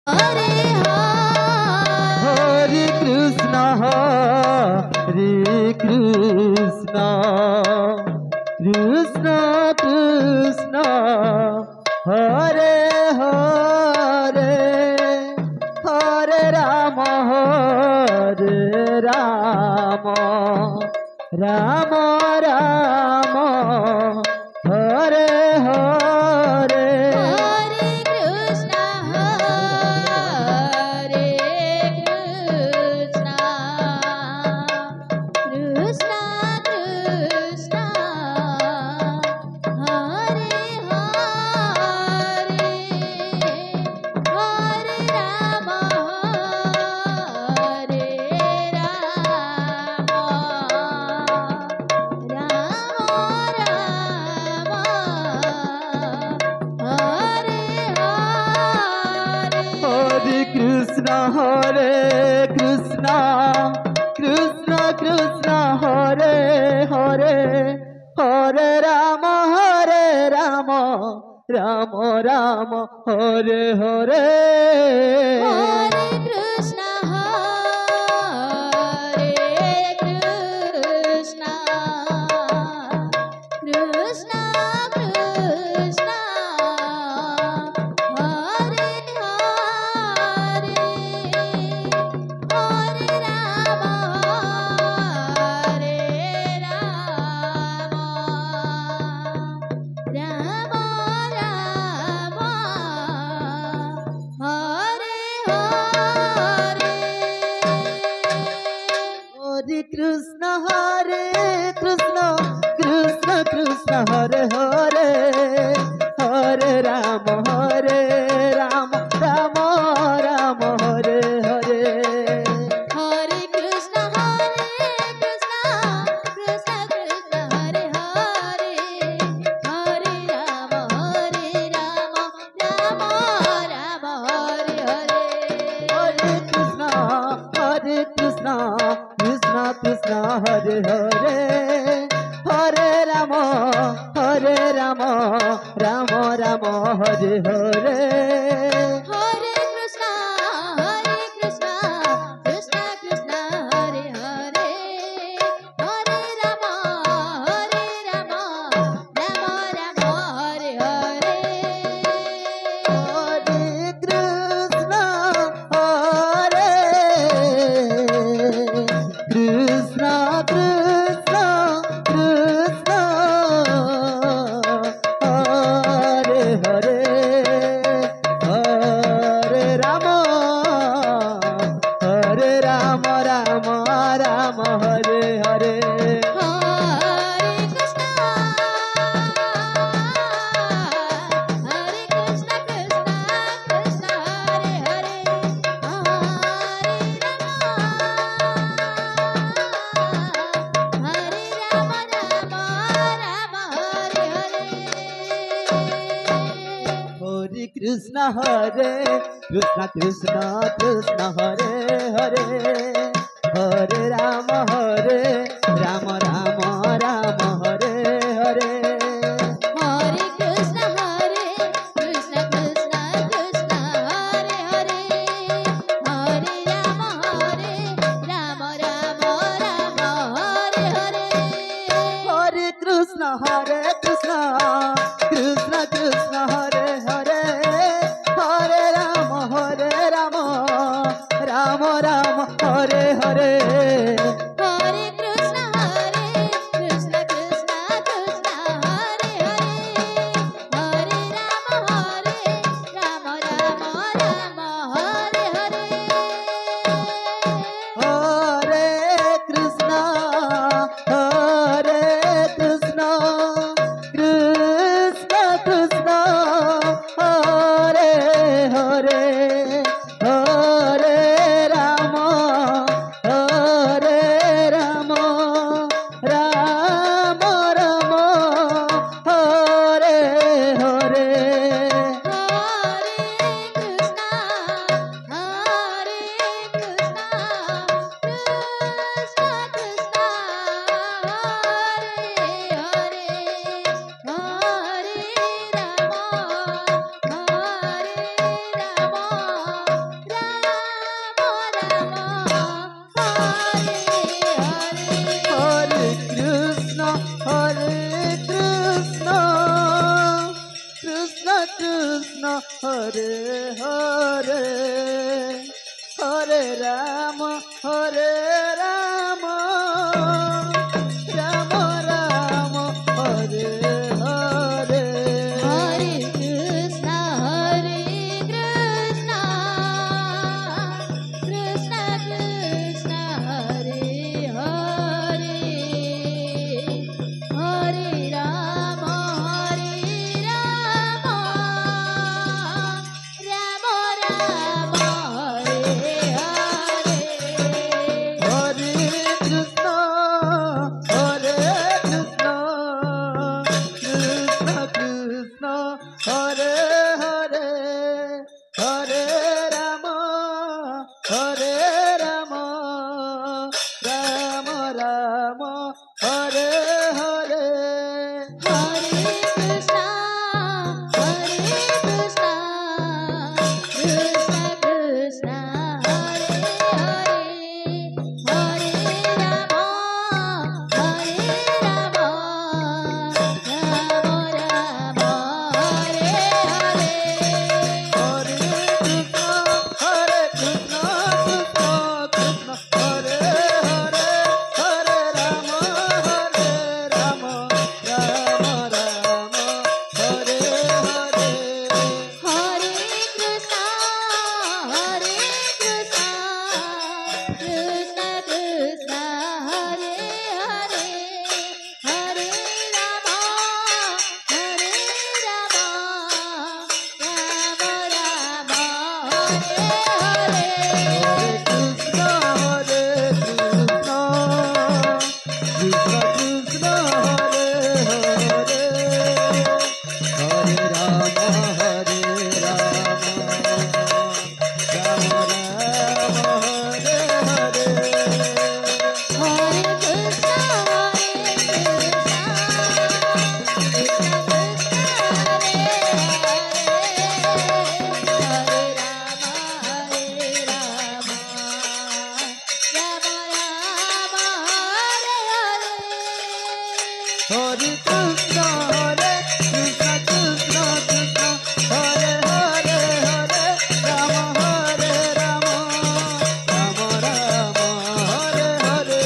Hare Hare Krishna Krishna Krishna Hare Hare Hare Ram Ram Ram Hare Hare Hare Krishna Krishna Krishna Hare Hare Hare Ram Hare Krishna Krishna Krishna Hare Hare Hare Ram Ram Ram Hare Hare Hare Krishna Krishna Krishna Krishna Hare Hare Hare Ram Ram Ram Hare Hare Hare Krishna Krishna Krishna Hare Hare Hare Ram Ram Ram Hare Hare Hare Krishna Krishna Krishna Hare Hare Hare Ram Ram Ram Hare Hare Hare Krishna Krishna Krishna Hare Hare Hare Ram Ram Ram Hare Hare Hare Krishna Krishna Krishna Hare Hare Hare Ram Ram Ram Hare Hare Hare Krishna Hare Krishna Krishna Krishna Hare Hare Hare Ram Ram Hare Hare Hare Krishna Krishna Hare Hare Hare Ram Ram Hare Hare Krishna Krishna Hare Hare Hare Ram Ram Hare Hare Hare Krishna Krishna Hare Hare Hare Ram Ram Hare Hare Hare Krishna Krishna Hare Hare Hare Ram Ram Hare Hare Hare Krishna Krishna Hare Hare Hare Ram Ram Hare Hare Hare Krishna Krishna Krishna Hare Hare Hare Ram Ram Hare Hare Hare Krishna Krishna Hare Hare Hare Ram Hare Rama, Hare Rama, Rama Rama, Hare Hare. Hare Krishna, Krishna Krishna, Hare Hare. Hare Rama, Rama Rama, Hare Hare. Hare Krishna, Hare Krishna, Krishna Krishna, Hare Hare, Hare Rama, Hare Rama, Rama Rama, Hare Hare. Hare Krishna, Krishna Krishna, Hare Hare. Hare Rama, Rama Rama, Hare Hare. Hare Krishna, Hare Krishna, Krishna Krishna, Hare Hare, Hare Rama, Rama Rama, Hare Hare.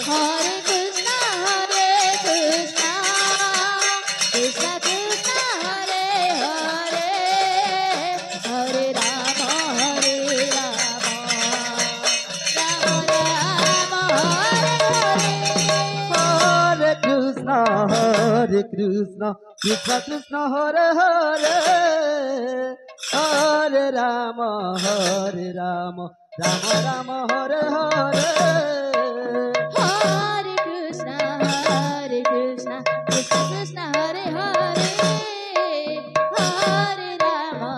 Hare Krishna, Krishna Krishna, Hare Hare. Hare Rama, Rama Rama, Hare Krishna, Krishna Krishna, Hare Hare, Hare Rama, Hare Rama, Rama Rama, Hare Hare. Hare Krishna, Krishna Krishna, Hare Hare. Hare Rama,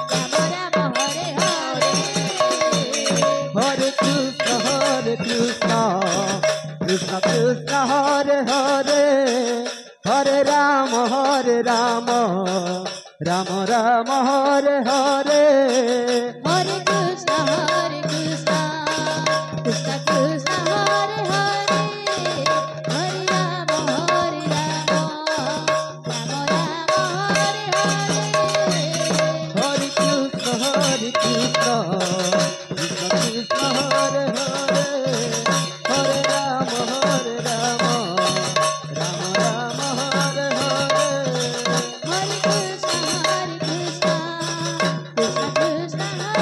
Rama Rama, Hare Hare. Hare Krishna, Krishna Krishna, Hare Hare, Hare Rama, Rama Rama, Hare Hare. Hare Krishna, Krishna Krishna, Hare Hare. Hare Rama, Rama Rama, Hare Hare. Hare Krishna, Krishna Krishna, Hare Hare, Hare Rama, Rama Rama, Hare Hare. Hare Krishna, Krishna Krishna, Hare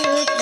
Krishna